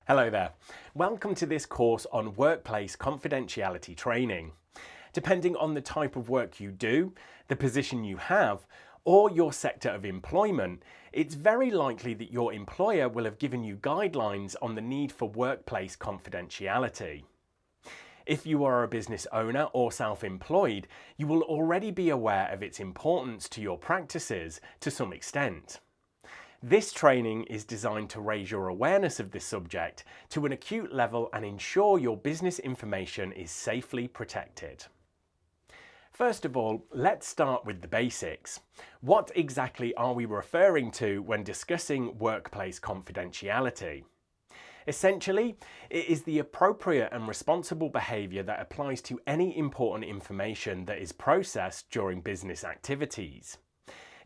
Hello there. Welcome to this course on Workplace Confidentiality Training. Depending on the type of work you do, the position you have, or your sector of employment, it's very likely that your employer will have given you guidelines on the need for workplace confidentiality. If you are a business owner or self-employed, you will already be aware of its importance to your practices to some extent. This training is designed to raise your awareness of this subject to an acute level and ensure your business information is safely protected. First of all, let's start with the basics. What exactly are we referring to when discussing workplace confidentiality? Essentially, it is the appropriate and responsible behaviour that applies to any important information that is processed during business activities.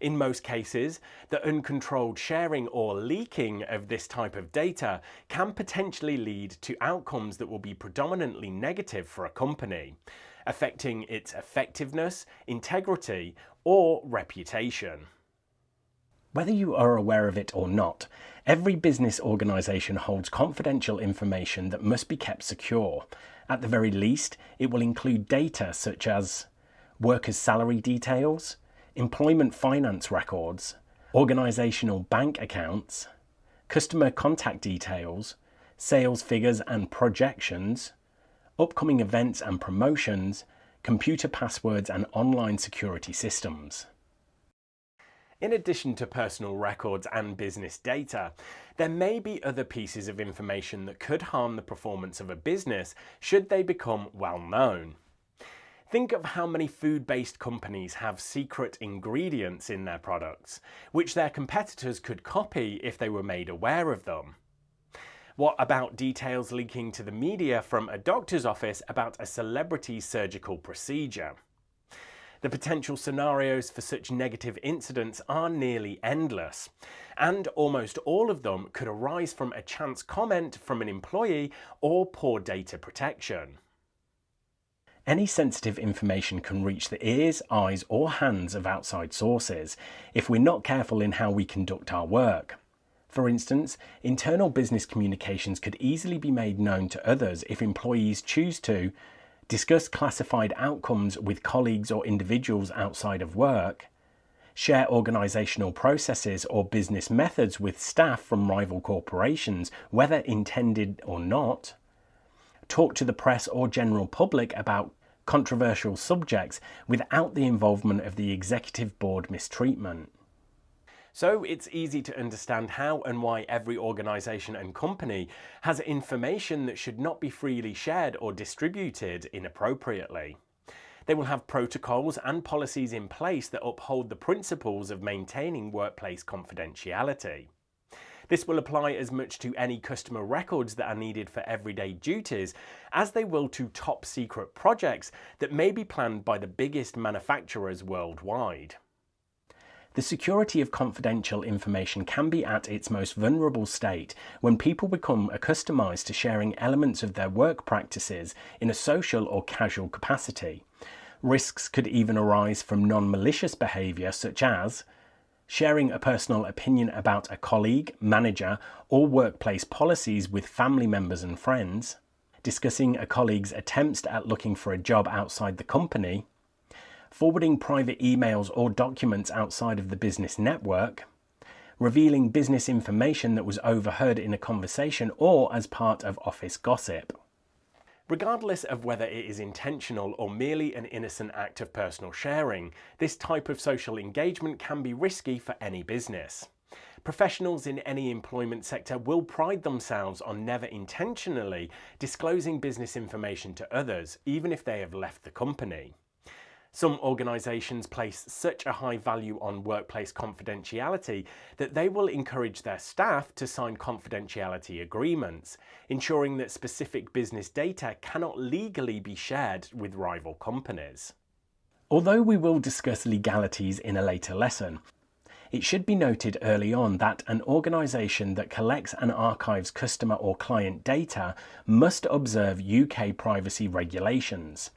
In most cases, the uncontrolled sharing or leaking of this type of data can potentially lead to outcomes that will be predominantly negative for a company, affecting its effectiveness, integrity, or reputation. Whether you are aware of it or not, every business organisation holds confidential information that must be kept secure. At the very least, it will include data such as workers' salary details, employment finance records, organisational bank accounts, customer contact details, sales figures and projections, upcoming events and promotions, computer passwords and online security systems. In addition to personal records and business data, there may be other pieces of information that could harm the performance of a business should they become well known. Think of how many food-based companies have secret ingredients in their products, which their competitors could copy if they were made aware of them. What about details leaking to the media from a doctor's office about a celebrity's surgical procedure? The potential scenarios for such negative incidents are nearly endless, and almost all of them could arise from a chance comment from an employee or poor data protection. Any sensitive information can reach the ears, eyes, or hands of outside sources if we're not careful in how we conduct our work. For instance, internal business communications could easily be made known to others if employees choose to discuss classified outcomes with colleagues or individuals outside of work, share organisational processes or business methods with staff from rival corporations, whether intended or not, talk to the press or general public about controversial subjects without the involvement of the executive board mistreatment. So it's easy to understand how and why every organisation and company has information that should not be freely shared or distributed inappropriately. They will have protocols and policies in place that uphold the principles of maintaining workplace confidentiality. This will apply as much to any customer records that are needed for everyday duties as they will to top secret projects that may be planned by the biggest manufacturers worldwide. The security of confidential information can be at its most vulnerable state when people become accustomed to sharing elements of their work practices in a social or casual capacity. Risks could even arise from non-malicious behaviour such as sharing a personal opinion about a colleague, manager, or workplace policies with family members and friends, discussing a colleague's attempts at looking for a job outside the company, forwarding private emails or documents outside of the business network, revealing business information that was overheard in a conversation or as part of office gossip. Regardless of whether it is intentional or merely an innocent act of personal sharing, this type of social engagement can be risky for any business. Professionals in any employment sector will pride themselves on never intentionally disclosing business information to others, even if they have left the company. Some organisations place such a high value on workplace confidentiality that they will encourage their staff to sign confidentiality agreements, ensuring that specific business data cannot legally be shared with rival companies. Although we will discuss legalities in a later lesson, it should be noted early on that an organisation that collects and archives customer or client data must observe UK privacy regulations.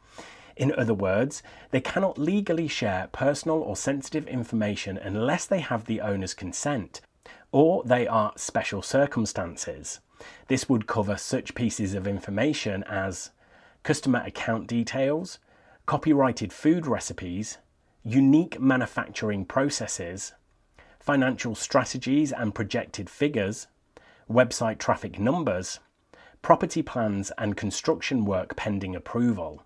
In other words, they cannot legally share personal or sensitive information unless they have the owner's consent, or they are special circumstances. This would cover such pieces of information as customer account details, copyrighted food recipes, unique manufacturing processes, financial strategies and projected figures, website traffic numbers, property plans and construction work pending approval.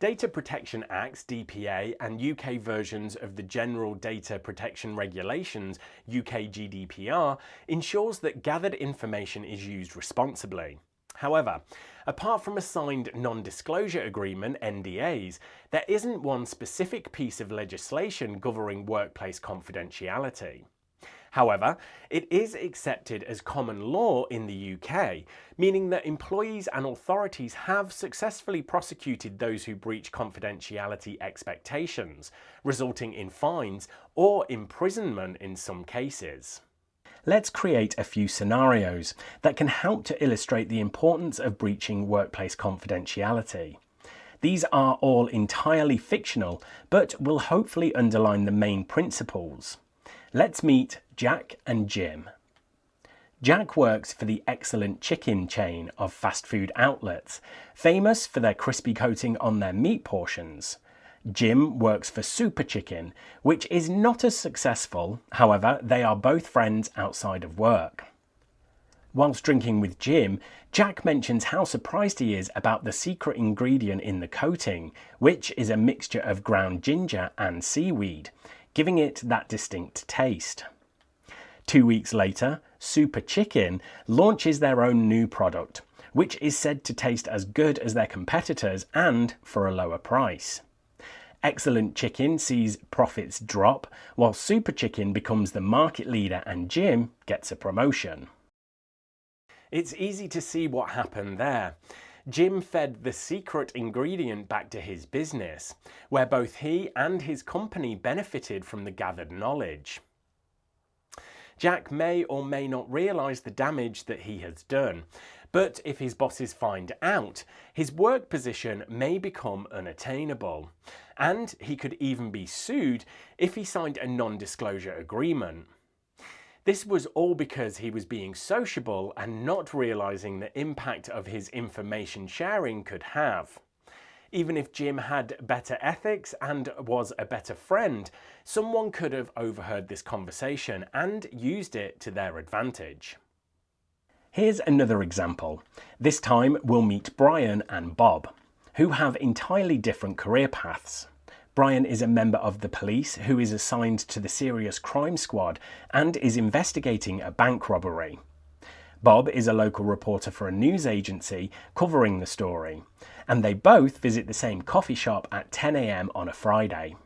Data Protection Acts (DPA) and UK versions of the General Data Protection Regulations (UK GDPR) ensures that gathered information is used responsibly. However, apart from a signed non-disclosure agreement (NDAs), there isn't one specific piece of legislation governing workplace confidentiality. However, it is accepted as common law in the UK, meaning that employees and authorities have successfully prosecuted those who breach confidentiality expectations, resulting in fines or imprisonment in some cases. Let's create a few scenarios that can help to illustrate the importance of breaching workplace confidentiality. These are all entirely fictional, but will hopefully underline the main principles. Let's meet Jack and Jim. Jack works for the Excellent Chicken chain of fast food outlets, famous for their crispy coating on their meat portions. Jim works for Super Chicken, which is not as successful. However, they are both friends outside of work. Whilst drinking with Jim, Jack mentions how surprised he is about the secret ingredient in the coating, which is a mixture of ground ginger and seaweed, giving it that distinct taste. 2 weeks later, Super Chicken launches their own new product, which is said to taste as good as their competitors and for a lower price. Excellent Chicken sees profits drop, while Super Chicken becomes the market leader and Jim gets a promotion. It's easy to see what happened there. Jim fed the secret ingredient back to his business, where both he and his company benefited from the gathered knowledge. Jack may or may not realise the damage that he has done, but if his bosses find out, his work position may become unattainable, and he could even be sued if he signed a non-disclosure agreement. This was all because he was being sociable and not realising the impact of his information sharing could have. Even if Jim had better ethics and was a better friend, someone could have overheard this conversation and used it to their advantage. Here's another example. This time we'll meet Brian and Bob, who have entirely different career paths. Brian is a member of the police who is assigned to the serious crime squad and is investigating a bank robbery. Bob is a local reporter for a news agency covering the story, and they both visit the same coffee shop at 10 a.m. on a Friday.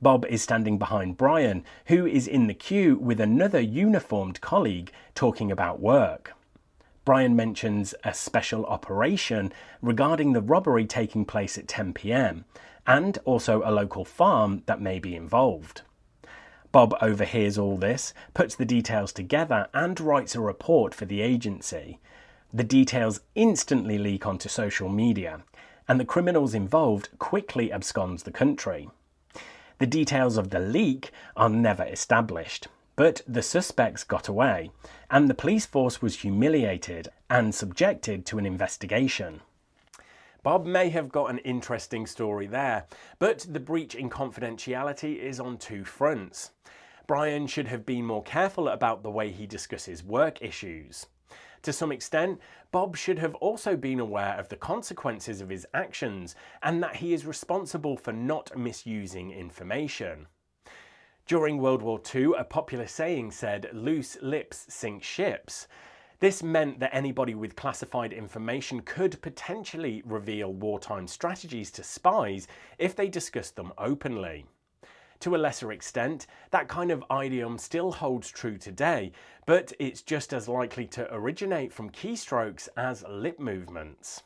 Bob is standing behind Brian, who is in the queue with another uniformed colleague talking about work. Brian mentions a special operation regarding the robbery taking place at 10 p.m, and also a local farm that may be involved. Bob overhears all this, puts the details together and writes a report for the agency. The details instantly leak onto social media, and the criminals involved quickly absconds the country. The details of the leak are never established, but the suspects got away, and the police force was humiliated and subjected to an investigation. Bob may have got an interesting story there, but the breach in confidentiality is on two fronts. Brian should have been more careful about the way he discusses work issues. To some extent, Bob should have also been aware of the consequences of his actions and that he is responsible for not misusing information. During World War II, a popular saying said, "Loose lips sink ships." This meant that anybody with classified information could potentially reveal wartime strategies to spies if they discussed them openly. To a lesser extent, that kind of idiom still holds true today, but it's just as likely to originate from keystrokes as lip movements.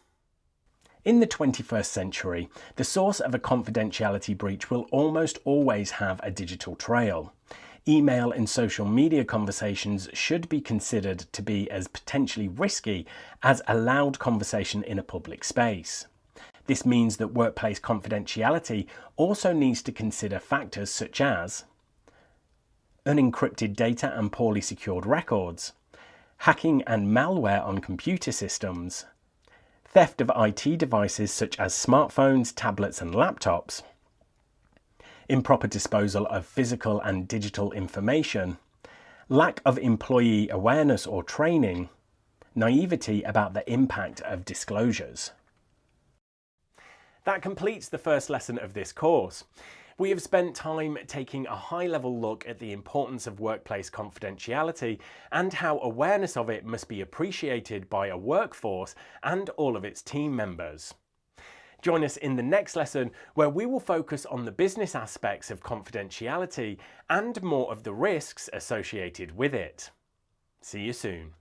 In the 21st century, the source of a confidentiality breach will almost always have a digital trail. Email and social media conversations should be considered to be as potentially risky as a loud conversation in a public space. This means that workplace confidentiality also needs to consider factors such as unencrypted data and poorly secured records, hacking and malware on computer systems, theft of IT devices such as smartphones, tablets and laptops, improper disposal of physical and digital information, lack of employee awareness or training, naivety about the impact of disclosures. That completes the first lesson of this course. We have spent time taking a high-level look at the importance of workplace confidentiality and how awareness of it must be appreciated by a workforce and all of its team members. Join us in the next lesson where we will focus on the business aspects of confidentiality and more of the risks associated with it. See you soon.